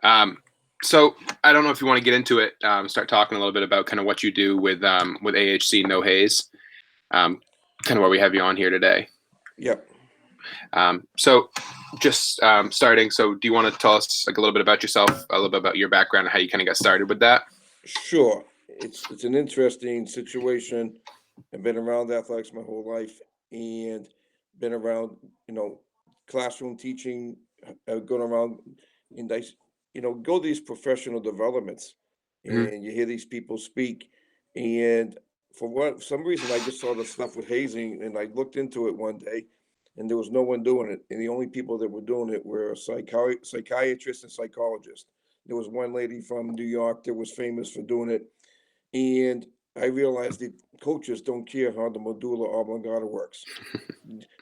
Um, so I don't know if you want to get into it. Start talking a little bit about kind of what you do with AHC No Haze. Um, Kind of why we have you on here today. Yep. So just starting. So do you want to tell us like a little bit about yourself, a little bit about your background, and how you kind of got started with that? Sure. It's an interesting situation. I've been around athletics my whole life and been around, you know, classroom teaching, going around and go to these professional developments Hmm. and you hear these people speak. And for some reason, I just saw the stuff with hazing and I looked into it one day and there was no one doing it. And the only people that were doing it were psychiatrists and psychologists. There was one lady from New York that was famous for doing it. And I realized that coaches don't care how the medulla oblongata works.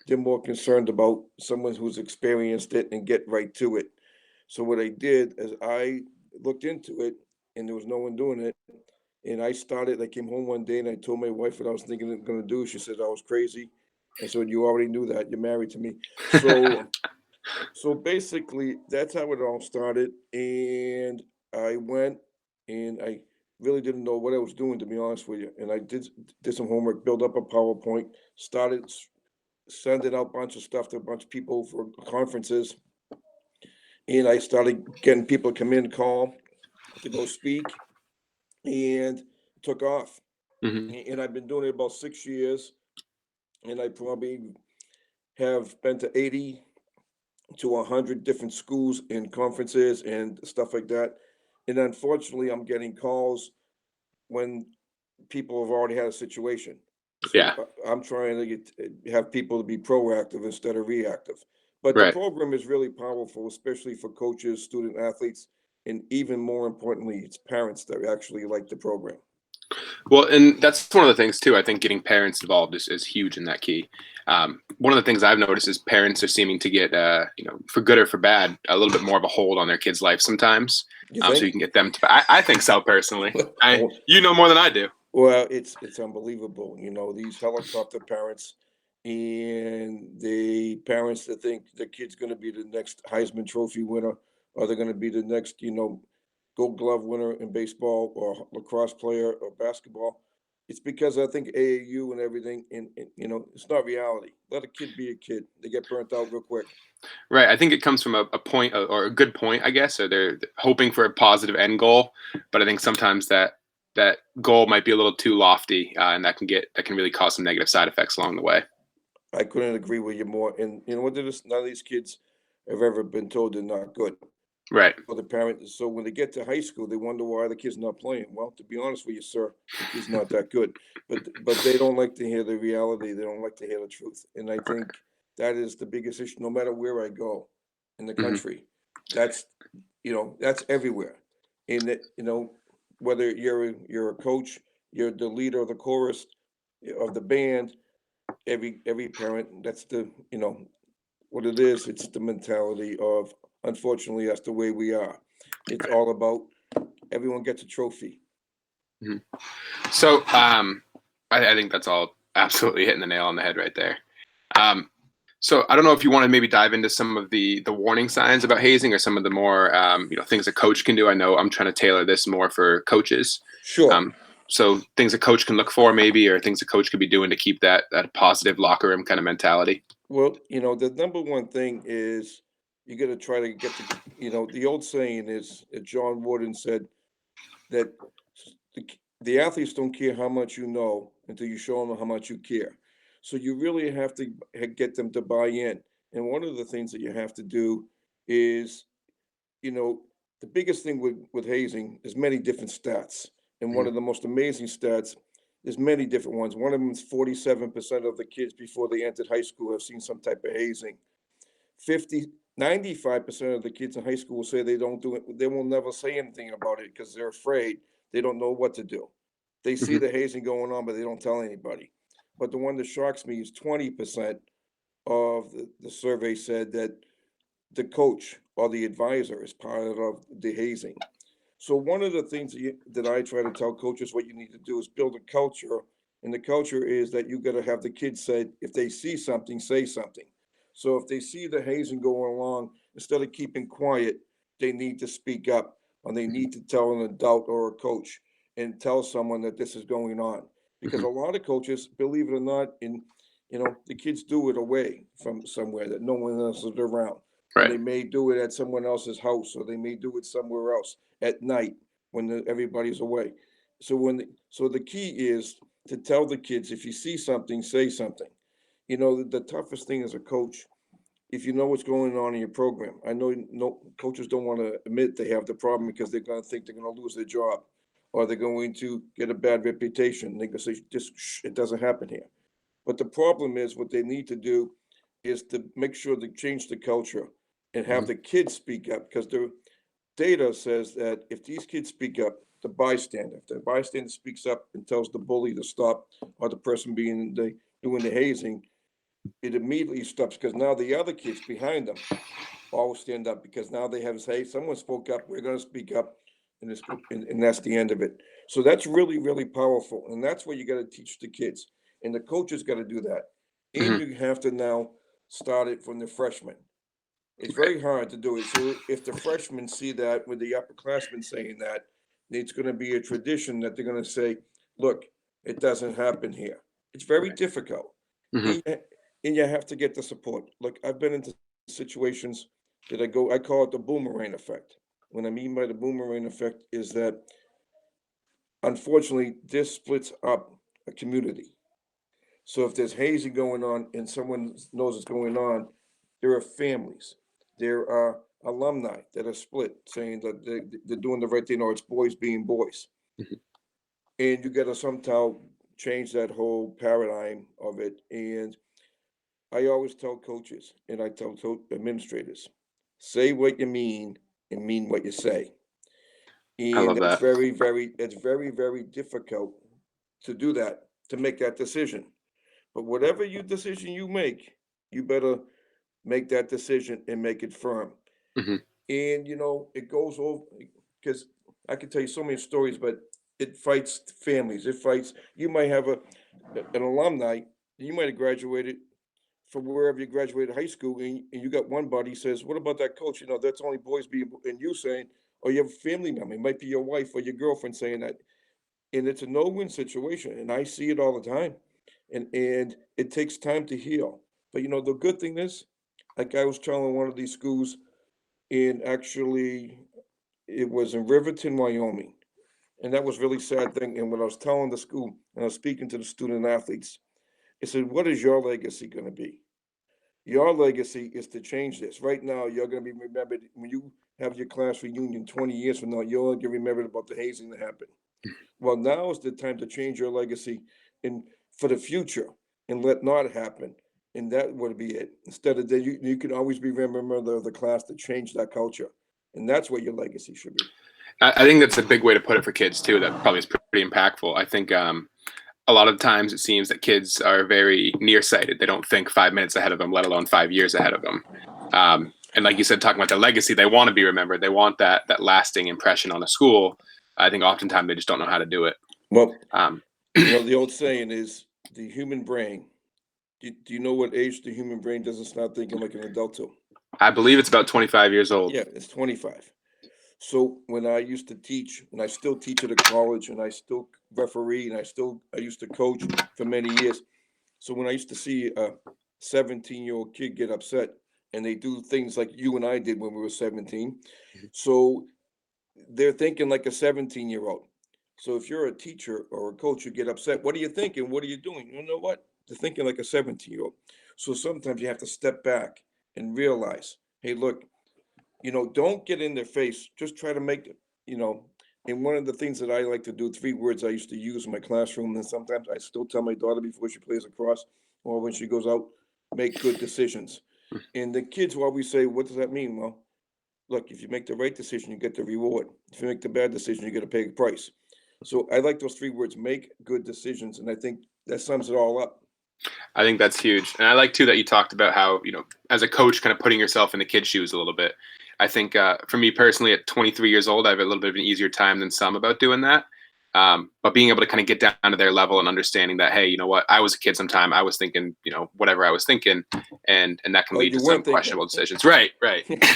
They're more concerned about someone who's experienced it and get right to it. So what I did is I looked into it, and there was no one doing it. And I started. I came home one day and I told my wife what I was thinking of going to do. She said I was crazy. I said, "You already knew that. You're married to me." So basically, that's how it all started. And I went and I really didn't know what I was doing, to be honest with you. And I did some homework, built up a PowerPoint, started sending out a bunch of stuff to a bunch of people for conferences. And I started getting people to come in, call to go speak, and took off. Hmm. And I've been doing it about 6 years. And I probably have been to 80 to 100 different schools and conferences and stuff like that. And unfortunately, I'm getting calls when people have already had a situation. So Yeah. I'm trying to have people to be proactive instead of reactive. But the Right. program is really powerful, especially for coaches, student athletes, and even more importantly, it's parents that actually like the program. Well, and that's one of the things too. I think getting parents involved is huge in that key. One of the things I've noticed is parents are seeming to get, for good or for bad, a little bit more of a hold on their kids' life sometimes. You So you think? can get them to. I think so personally. Oh, You know more than I do. well, it's unbelievable. You know, these helicopter parents and the parents that think the kid's going to be the next Heisman Trophy winner, or they're going to be the next, Gold Glove winner in baseball or lacrosse player or basketball. It's because I think AAU and everything, and it's not reality. Let a kid be a kid. They get burnt out real quick. Right. I think it comes from a point or a good point, I guess. Or they're hoping for a positive end goal, but I think sometimes that goal might be a little too lofty, and that can really cause some negative side effects along the way. I couldn't agree with you more. And you know what? None of these kids have ever been told they're not good. Right. For the parents. So when they get to high school, they wonder why the kid's not playing. Well, to be honest with you, sir, the kid's not that good. But they don't like to hear the reality. They don't like to hear the truth. And I Right. think that is the biggest issue. No matter where I go in the Hmm. country, that's that's everywhere. In that whether you're a coach, you're the leader of the chorus of the band. Every parent. That's the what it is. It's the mentality of, unfortunately, that's the way we are. It's Right. all about everyone gets a trophy. Hmm. So I think that's all absolutely hitting the nail on the head right there. Um, so I don't know if you want to maybe dive into some of the warning signs about hazing or some of the more things a coach can do. I know I'm trying to tailor this more for coaches. Sure. Um, so things a coach can look for maybe, or things a coach could be doing to keep that positive locker room kind of mentality. Well, the number one thing is you got to try to get the old saying is John Wooden said that the athletes don't care how much you know until you show them how much you care. So you really have to get them to buy in. And one of the things that you have to do is you know, the biggest thing with hazing is many different stats. And one Mhm. of the most amazing stats, there's many different ones. One of them is 47% of the kids before they entered high school have seen some type of hazing. 50, 95% of the kids in high school will say they don't do it. They will never say anything about it because they're afraid. They don't know what to do. They see Mhm. the hazing going on, but they don't tell anybody. But the one that shocks me is 20% of the survey said that the coach or the advisor is part of the hazing. So one of the things that I try to tell coaches what you need to do is build a culture, and the culture is that you got to have the kids say if they see something, say something. So if they see the hazing going along, instead of keeping quiet, they need to speak up, or they need to tell an adult or a coach and tell someone that this is going on. Because Mhm. a lot of coaches, believe it or not, the kids do it away from somewhere that no one else is around. And Right. they may do it at someone else's house, or they may do it somewhere else at night when everybody's away. So the key is to tell the kids, if you see something, say something. The toughest thing as a coach, if you know what's going on in your program. I know no coaches don't want to admit they have the problem because they're going to think they're going to lose their job, or they're going to get a bad reputation. They're going to say, just shh, it doesn't happen here. But the problem is, what they need to do is to make sure they change the culture and have Mhm. the kids speak up, because the data says that if these kids speak up, if the bystander speaks up and tells the bully to stop, or the person doing the hazing, it immediately stops, because now the other kids behind them all stand up, because now they have to say, hey, someone spoke up, we're going to speak up, and that's the end of it. So that's really, really powerful, and that's what you got to teach the kids, and the coaches got to do that, and Mhm. you have to now start it from the freshmen. It's Right. very hard to do it. So if the freshmen see that with the upperclassmen saying that, it's going to be a tradition that they're going to say, look, it doesn't happen here. It's very Right. difficult. Mhm. And, and you have to get the support. Look, I've been into situations that I call it the boomerang effect. What I mean by the boomerang effect is that, unfortunately, this splits up a community. So if there's hazing going on and someone knows it's going on, there are families, there are alumni that are split, saying that they're doing the right thing, or it's boys being boys. Mhm. And you got to somehow change that whole paradigm of it. And I always tell coaches, and I tell administrators, say what you mean and mean what you say. I And love it's that. very difficult to do that, to make that decision. But whatever decision you make, you better make that decision and make it firm. Mhm. And it goes over, because I can tell you so many stories, but it fights families. It fights. You might have an alumni. You might have graduated from wherever you graduated high school, and you got one buddy says, "What about that coach? That's only boys being." And you saying, or you have a family member, it might be your wife or your girlfriend saying that, and it's a no-win situation, and I see it all the time, and it takes time to heal. But the good thing is, like I was telling one of these schools, in actually it was in Riverton, Wyoming, and that was really sad thing. And when I was telling the school and I was speaking to the student athletes, I said, "What is your legacy going to be? Your legacy is to change this. Right now, you're going to be remembered when you have your class reunion 20 years from now. You're going to get remembered about the hazing that happened. Well, now is the time to change your legacy and for the future, and let not happen. And that would be it. Instead of that, you can always be remembered of the class that changed that culture. And that's what your legacy should be." I think that's a big way to put it for kids too. That probably is pretty impactful. I think a lot of times it seems that kids are very nearsighted. They don't think 5 minutes ahead of them, let alone 5 years ahead of them. And like you said, talking about their legacy, they want to be remembered. They want that lasting impression on a school. I think oftentimes they just don't know how to do it. Well, Um, the old saying is the human brain. Do you know what age the human brain doesn't start thinking like an adult to? I believe it's about 25 years old. Yeah, it's 25. So when I used to teach, and I still teach at a college, and I still referee, and I used to coach for many years. So when I used to see a 17-year-old kid get upset, and they do things like you and I did when we were 17, so they're thinking like a 17-year-old. So if you're a teacher or a coach, you get upset. What are you thinking? What are you doing? You know what? They're thinking like a 17-year-old. So sometimes you have to step back and realize, hey, look, don't get in their face. Just try to make it, you know. And one of the things that I like to do, 3 words I used to use in my classroom, and sometimes I still tell my daughter before she plays across or when she goes out, make good decisions. And the kids will always say, what does that mean? Well, look, if you make the right decision, you get the reward. If you make the bad decision, you got to pay the price. So I like those 3 words, make good decisions. And I think that sums it all up. I think that's huge. And I like too that you talked about how, as a coach, kind of putting yourself in the kid's shoes a little bit. I think for me personally, at 23 years old, I have a little bit of an easier time than some about doing that. But being able to kind of get down to their level and understanding that, hey, you know what, I was a kid sometime, I was thinking, whatever I was thinking, and that can Oh, lead you to some weren't thinking. questionable decisions. Right.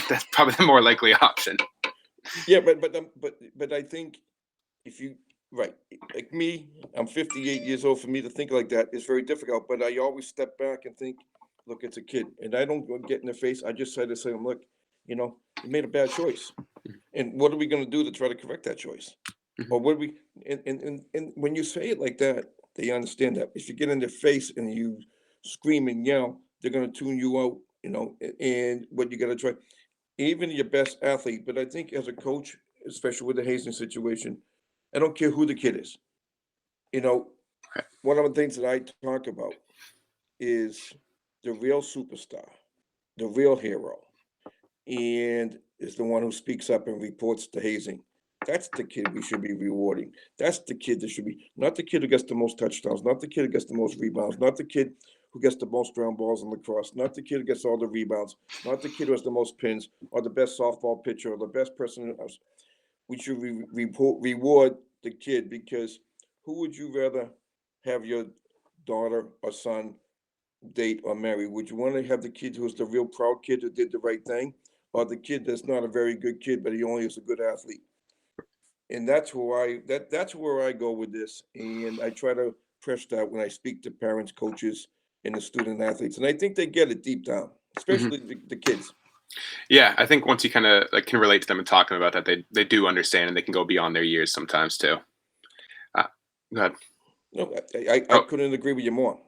That's probably the more likely option. Yeah, but I think if you right, like me, I'm 58 years old. For me to think like that is very difficult. But I always step back and think, look, it's a kid, and I don't go get in their face. I just try to say, look, you made a bad choice, and what are we going to do to try to correct that choice? Mhm. Or what do we? And when you say it like that, they understand that. If you get in their face and you scream and yell, they're going to tune you out. And what you got to try, even your best athlete. But I think as a coach, especially with the Hazing situation, I don't care who the kid is. You know, one of the things that I talk about is the real superstar, the real hero, and is the one who speaks up and reports the hazing. That's the kid we should be rewarding. That's the kid that should be, not the kid who gets the most touchdowns, not the kid who gets the most rebounds, not the kid who gets the most ground balls in lacrosse, not the kid who gets all the rebounds, not the kid who has the most pins, or the best softball pitcher, or the best person in the house. We should reward the kid, because who would you rather have your daughter or son date or marry? Would you want to have the kid who's the real proud kid who did the right thing, or the kid that's not a very good kid but he only is a good athlete? And that's where I go with this, and I try to press that when I speak to parents, coaches, and the student athletes, and I think they get it deep down, Mhm. especially the kids. Yeah, I think once you kind of like can relate to them and talking about that, they do understand and they can go beyond their years sometimes too. Uh, Go ahead. No, I Oh, couldn't agree with you more.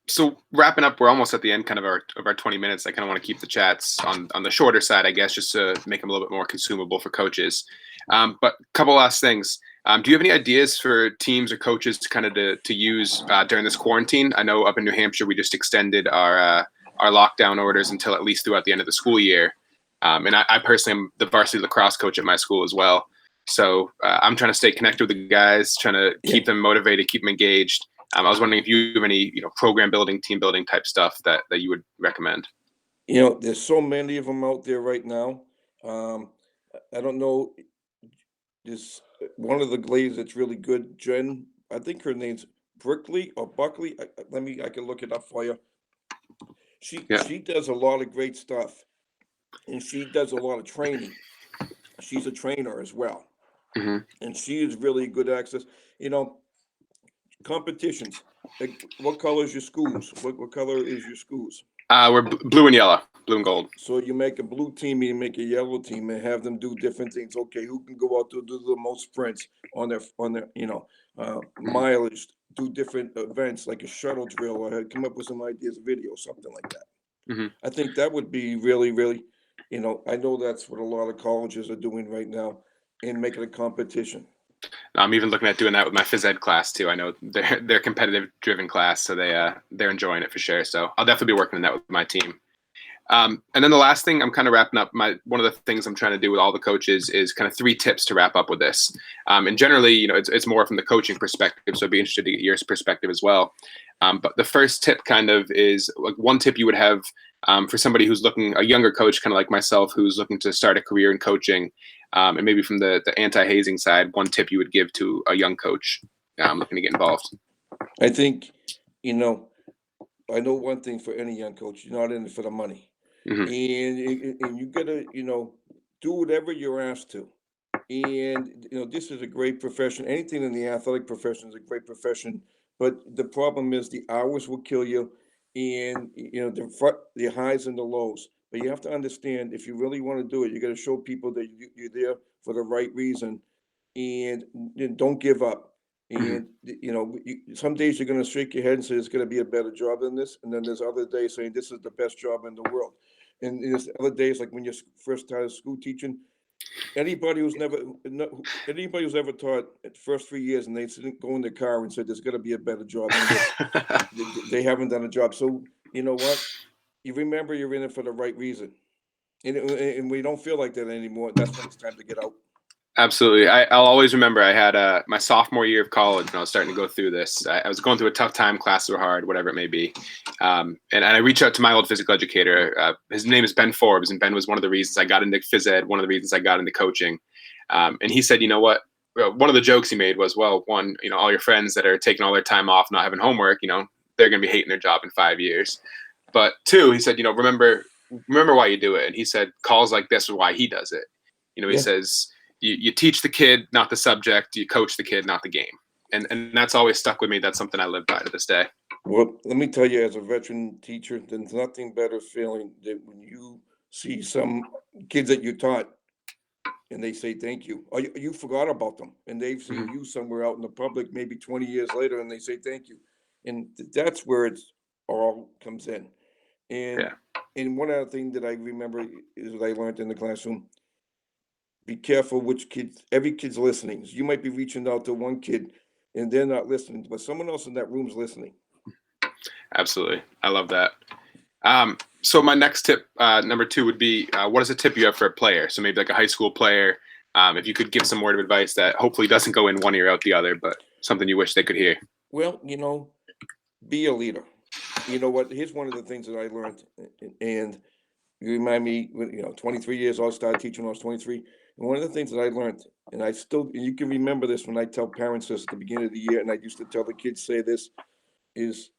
so wrapping up, we're almost at the end kind of our 20 minutes. I kind of want to keep the chats on the shorter side, I guess, just to make them a little bit more consumable for coaches. But a couple last things. Do you have any ideas for teams or coaches to kind of to use during this quarantine? I know up in New Hampshire, we just extended our lockdown orders until at least throughout the end of the school year. And I personally am the varsity lacrosse coach at my school as well. So I'm trying to stay connected with the guys, trying to Yeah. keep them motivated, keep them engaged. I was wondering if you have any, program building, team building type stuff that you would recommend. There's so many of them out there right now. Um, I don't know. There's one of the Glades that's really good, Jen. I think her name's Brickley or Buckley. I can look it up for you. She Yeah. she does a lot of great stuff, and she does a lot of training. She's a trainer as well, Hmm. and she is really good access. You know, competitions. Like, what color is your schools? What color is your schools? We're blue and yellow, blue and gold. So you make a blue team, you make a yellow team, and have them do different things. Okay, who can go out to do the most sprints on their Hmm. mileage? Do different events like a shuttle drill, or come up with some ideas, video, something like that. Hmm. I think that would be really, really, I know that's what a lot of colleges are doing right now, and making a competition. I'm even looking at doing that with my phys ed class too. I know they're competitive driven class, so they're enjoying it for sure. So I'll definitely be working on that with my team. And then the last thing, I'm kind of wrapping up. One of the things I'm trying to do with all the coaches is kind of 3 tips to wrap up with this. And generally, it's more from the coaching perspective, so I'd be interested to get your perspective as well. But the first tip kind of is like one tip you would have for somebody who's looking, a younger coach, kind of like myself, who's looking to start a career in coaching, and maybe from the anti-hazing side, one tip you would give to a young coach looking to get involved. I think, you know, I know one thing for any young coach: you're not in it for the money, Hmm. and you gotta, do whatever you're asked to. And this is a great profession. Anything in the athletic profession is a great profession, but the problem is the hours will kill you, and the highs and the lows. But you have to understand, if you really want to do it, you got to show people that you're there for the right reason, and don't give up. Hmm. And some days you're going to shake your head and say it's going to be a better job than this, and then there's other days saying this is the best job in the world. And there's other days, like when you first started school teaching. Anybody who's never, anybody who's ever taught at the first 3 years and they didn't go in their car and said there's going to be a better job than this, they haven't done a job. So you know what? You remember you're in it for the right reason, and we don't feel like that anymore. That's when it's time to get out. Absolutely. I'll always remember I had my sophomore year of college when I was starting to go through this. I was going through a tough time, classes were hard, whatever it may be. And I reached out to my old physical educator. His name is Ben Forbes, and Ben was one of the reasons I got into phys ed, one of the reasons I got into coaching. And he said, you know what? one of the jokes he made was, well, one, all your friends that are taking all their time off, not having homework, they're going to be hating their job in 5 years. But two, he said, remember why you do it. And he said, calls like this are why he does it. He Yeah. says, you teach the kid, not the subject. You coach the kid, not the game. And that's always stuck with me. That's something I live by to this day. Well, let me tell you, as a veteran teacher, there's nothing better feeling than when you see some kids that you taught and they say thank you, or you forgot about them and they've seen you somewhere out in the public maybe 20 years later and they say thank you. And that's where it's all comes in. And Yeah. and one other thing that I remember is what I learned in the classroom: be careful which kids. Every kid's listening. So you might be reaching out to one kid and they're not listening, but someone else in that room's listening. Absolutely. I love that. So my next tip, number two, would be what is a tip you have for a player? So maybe like a high school player, if you could give some word of advice that hopefully doesn't go in one ear out the other, but something you wish they could hear. Well, be a leader. You know what? Here's one of the things that I learned, and you remind me, 23 years old, started teaching when I was 23. And one of the things that I learned, and you can remember this when I tell parents this at the beginning of the year, and I used to tell the kids, say this, is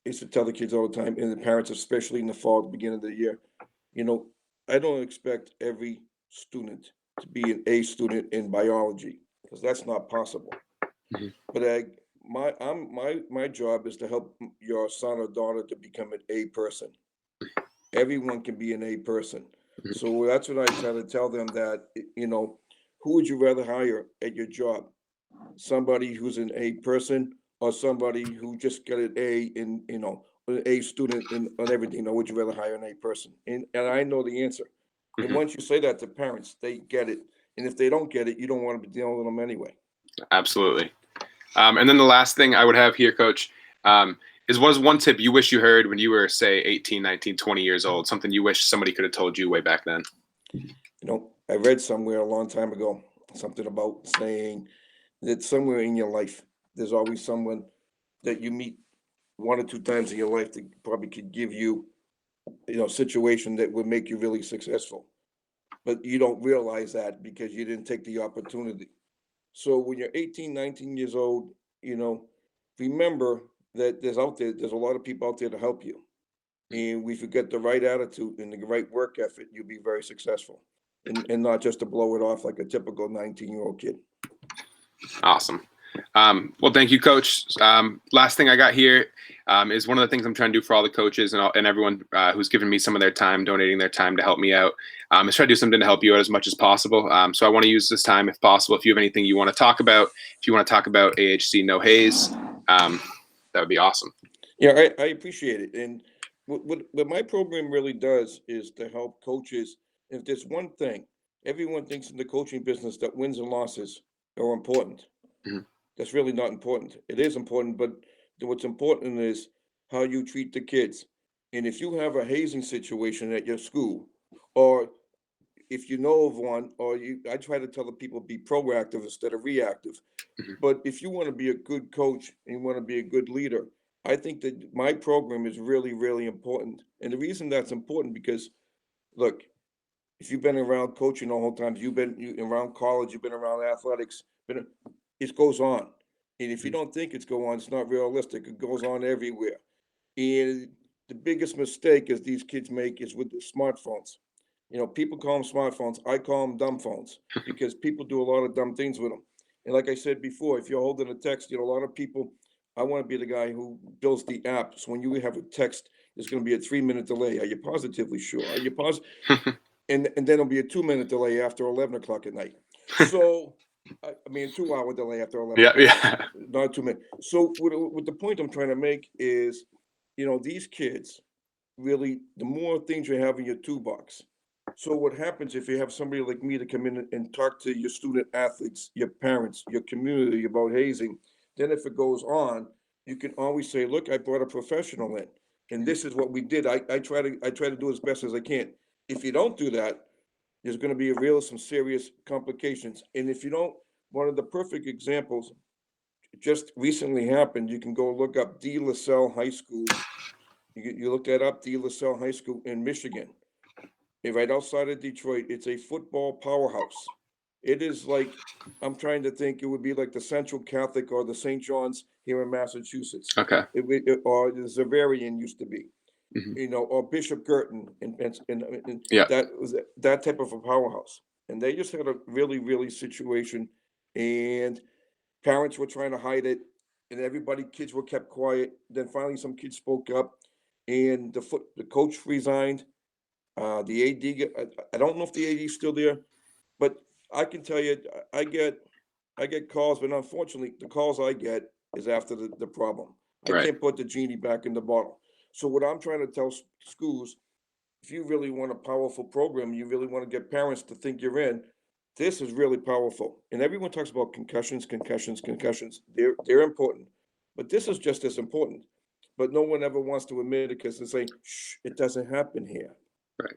to tell the kids all the time, and the parents, especially in the fall, at the beginning of the year, I don't expect every student to be an A student in biology, because that's not possible. Mhm. But my job is to help your son or daughter to become an A person. Everyone can be an A person. Mhm. So that's what I try to tell them, that, who would you rather hire at your job? Somebody who's an A person or somebody who just got an A in, an A student in on everything? Or would you rather hire an A person? And I know the answer. And Mhm. once you say that to parents, they get it. And if they don't get it, you don't want to be dealing with them anyway. Absolutely. And then the last thing I would have here, Coach, is what is one tip you wish you heard when you were, say, 18, 19, 20 years old, something you wish somebody could have told you way back then? I read somewhere a long time ago something about saying that somewhere in your life, there's always someone that you meet one or two times in your life that probably could give you, a situation that would make you really successful. But you don't realize that because you didn't take the opportunity. So when you're 18, 19 years old, you know, remember that there's a lot of people out there to help you. And if you get the right attitude and the right work effort, you'll be very successful. And not just to blow it off like a typical 19-year-old kid. Awesome. Well, thank you, Coach. Last thing I got here is one of the things I'm trying to do for all the coaches and everyone who's given me some of their time, donating their time to help me out, is try to do something to help you out as much as possible. So I want to use this time, if possible, if you have anything you want to talk about, if you want to talk about AHC No Haze, that would be awesome. Yeah, I appreciate it. And what my program really does is to help coaches. If there's one thing, everyone thinks in the coaching business that wins and losses are important. Mhm. That's really not important. It is important, but what's important is how you treat the kids. And if you have a hazing situation at your school, or if you know of one, I try to tell the people, be proactive instead of reactive. Mhm. But if you want to be a good coach and you want to be a good leader, I think that my program is really, really important. And the reason that's important because, look, if you've been around coaching the whole time, around college, you've been around athletics, it goes on. And if you don't think it's going on, it's not realistic. It goes on everywhere. And the biggest mistake as these kids make is with the smartphones. People call them smartphones. I call them dumb phones because people do a lot of dumb things with them. And like I said before, if you're holding a text, a lot of people, I want to be the guy who builds the app. So when you have a text, there's going to be a 3-minute delay. Are you positively sure? Are you positive? And then it'll be a 2-minute delay after 11 o'clock at night. So, I mean, a 2-hour delay after 11 Yeah, o'clock, yeah. not 2 minutes. So, what the point I'm trying to make is, these kids really, the more things you have in your toolbox. So, what happens if you have somebody like me to come in and talk to your student athletes, your parents, your community about hazing? Then, if it goes on, you can always say, "Look, I brought a professional in, and this is what we did. I try to do as best as I can." If you don't do that, there's going to be some serious complications. And if you don't, one of the perfect examples just recently happened. You can go look up De La Salle High School. You look that up, De La Salle High School in Michigan, right outside of Detroit. It's a football powerhouse. It is like, I'm trying to think, it would be like the Central Catholic or the St. John's here in Massachusetts. Okay. Or the Xaverian used to be, Hmm. or Bishop Girton in Yeah. that was that type of a powerhouse. And they just had a really, really situation, and parents were trying to hide it, and kids were kept quiet. Then finally, some kids spoke up, and the coach resigned. The AD, I don't know if the AD is still there, but I can tell you, I get calls, but unfortunately, the calls I get is after the problem. I Right. can't put the genie back in the bottle. So what I'm trying to tell schools, if you really want a powerful program, you really want to get parents to think you're in, this is really powerful. And everyone talks about concussions, concussions, concussions. They're important, but this is just as important. But no one ever wants to admit it because they say, shh, it doesn't happen here. Right.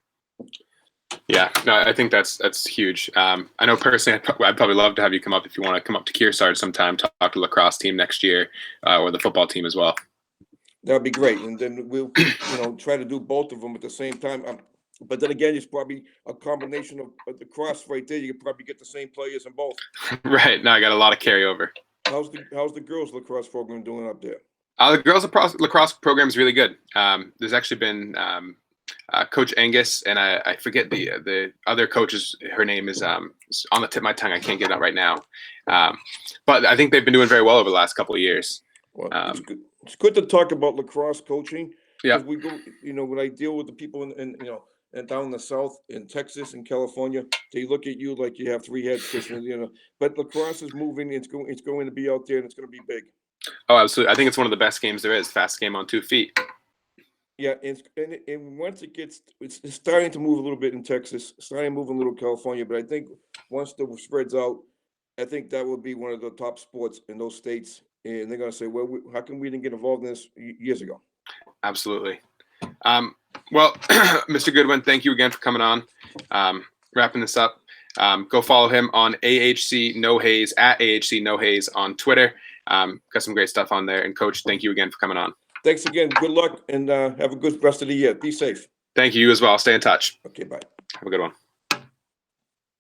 Yeah, no, I think that's huge. I know personally, I'd probably love to have you come up if you want to come up to Kearsarge sometime, talk to the lacrosse team next year, or the football team as well. That'd be great. And then we'll, try to do both of them at the same time. But then again, it's probably a combination of the cross right there. You could probably get the same players in both. Right. No, I got a lot of carryover. How's the girls lacrosse program doing up there? The girls lacrosse program is really good. There's actually been Coach Angus, and I forget the other coach's. Her name is on the tip of my tongue. I can't get it out right now. But I think they've been doing very well over the last couple of years. Well, it's good. It's good to talk about lacrosse coaching Yeah. because we go. When I deal with the people and down in the South, in Texas and California, they look at you like you have three heads, Christian. But lacrosse is moving. It's going to be out there, and it's going to be big. Oh, absolutely. I think it's one of the best games there is. Fast game on 2 feet. Yeah, and once it's starting to move a little bit in Texas, starting to move a little California, but I think once the spreads out, I think that will be one of the top sports in those states, and they're gonna say, well, how come we didn't get involved in this years ago? Absolutely. Well, Mr. Goodwin, thank you again for coming on. Wrapping this up, go follow him on AHC No Haze at AHC No Haze on Twitter. Got some great stuff on there. And Coach, thank you again for coming on. Thanks again. Good luck, and have a good rest of the year. Be safe. Thank you as well. Stay in touch. Okay, bye. Have a good one.